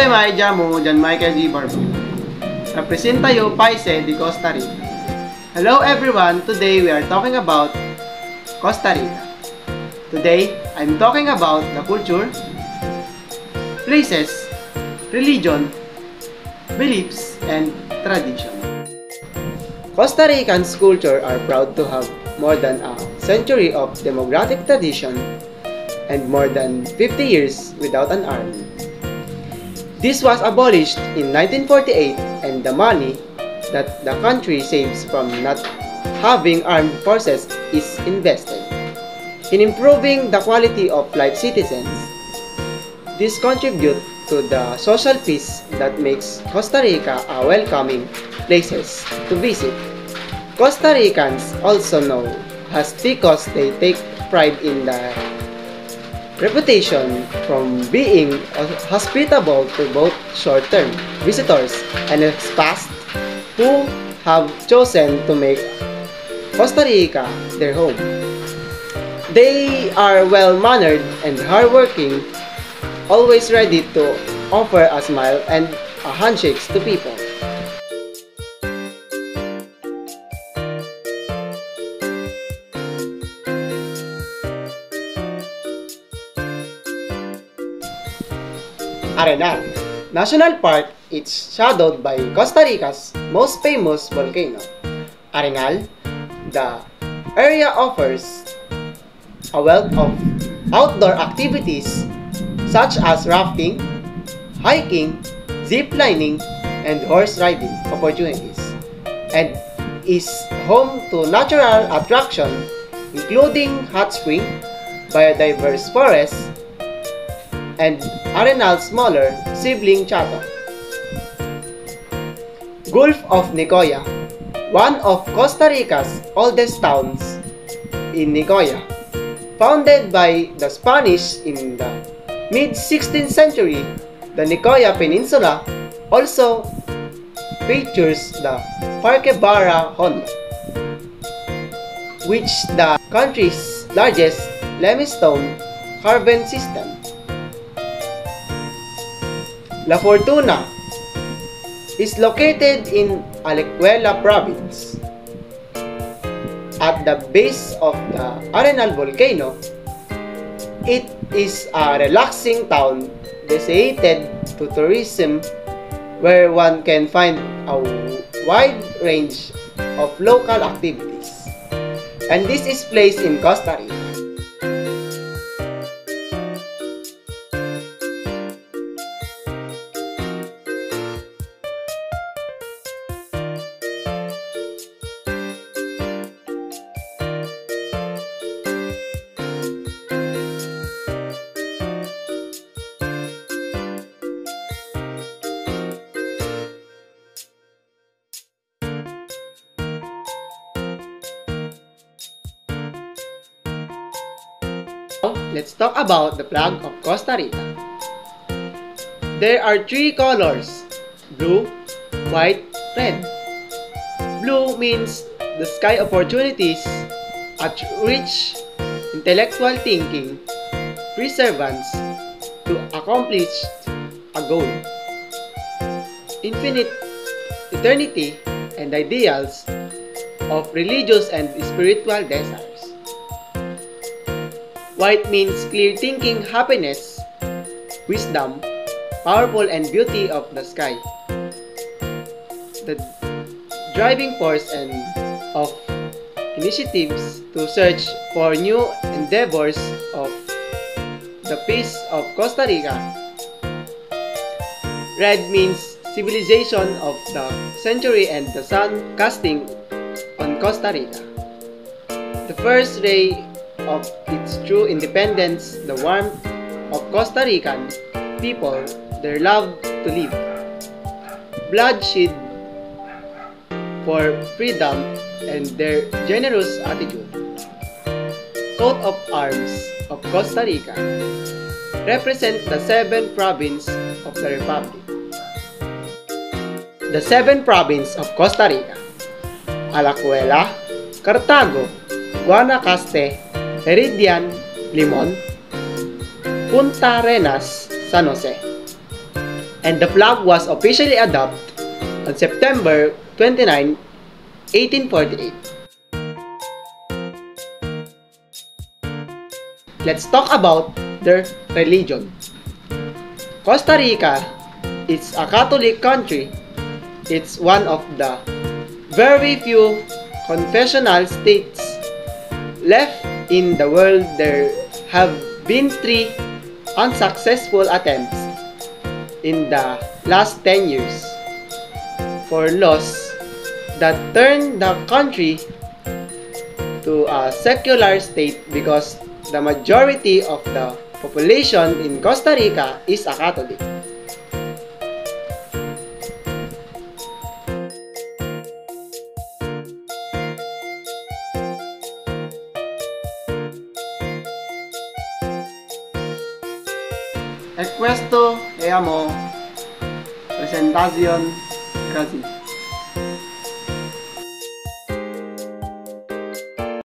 Soy Mai Jamu Jan Michael G. Barbo. Representa yo Paise de Costa Rica. Hello everyone, today we are talking about Costa Rica. Today, I'm talking about the culture, places, religion, beliefs, and tradition. Costa Ricans' culture are proud to have more than a century of democratic tradition and more than 50 years without an army. This was abolished in 1948, and the money that the country saves from not having armed forces is invested in improving the quality of life citizens. This contributes to the social peace that makes Costa Rica a welcoming place to visit. Costa Ricans also know us because they take pride in the reputation from being hospitable to both short-term visitors and expats who have chosen to make Costa Rica their home. They are well-mannered and hardworking, always ready to offer a smile and a handshake to people. Arenal National Park is shadowed by Costa Rica's most famous volcano, Arenal. The area offers a wealth of outdoor activities such as rafting, hiking, zip lining, and horse riding opportunities, and is home to natural attractions including hot spring, biodiverse forests, and Arenal's smaller sibling Chato. Gulf of Nicoya, one of Costa Rica's oldest towns in Nicoya, founded by the Spanish in the mid-16th century. The Nicoya Peninsula also features the Parque Barra Hondo, which is the country's largest limestone cavern system. La Fortuna is located in Alajuela province. At the base of the Arenal volcano, it is a relaxing town dedicated to tourism where one can find a wide range of local activities. And this is placed in Costa Rica. Let's talk about the flag of Costa Rica. There are three colors: blue, white, red. Blue means the sky opportunities, a rich intellectual thinking, perseverance to accomplish a goal, infinite eternity, and ideals of religious and spiritual desires. White means clear thinking, happiness, wisdom, powerful and beauty of the sky, the driving force and of initiatives to search for new endeavors of the peace of Costa Rica. Red means civilization of the century and the sun casting on Costa Rica, the first ray of its true independence, the warmth of Costa Rican people, their love to live, bloodshed for freedom, and their generous attitude. Coat of arms of Costa Rica represent the 7 provinces of the Republic. The 7 provinces of Costa Rica: Alajuela, Cartago, Guanacaste, Meridian, Limon, Punta Arenas, San Jose. and the flag was officially adopted on September 29, 1848. Let's talk about their religion. Costa Rica is a Catholic country. It's one of the very few confessional states left in the world. There have been 3 unsuccessful attempts in the last 10 years for laws that turned the country to a secular state because the majority of the population in Costa Rica is a Catholic. E questo è amo presentazione così.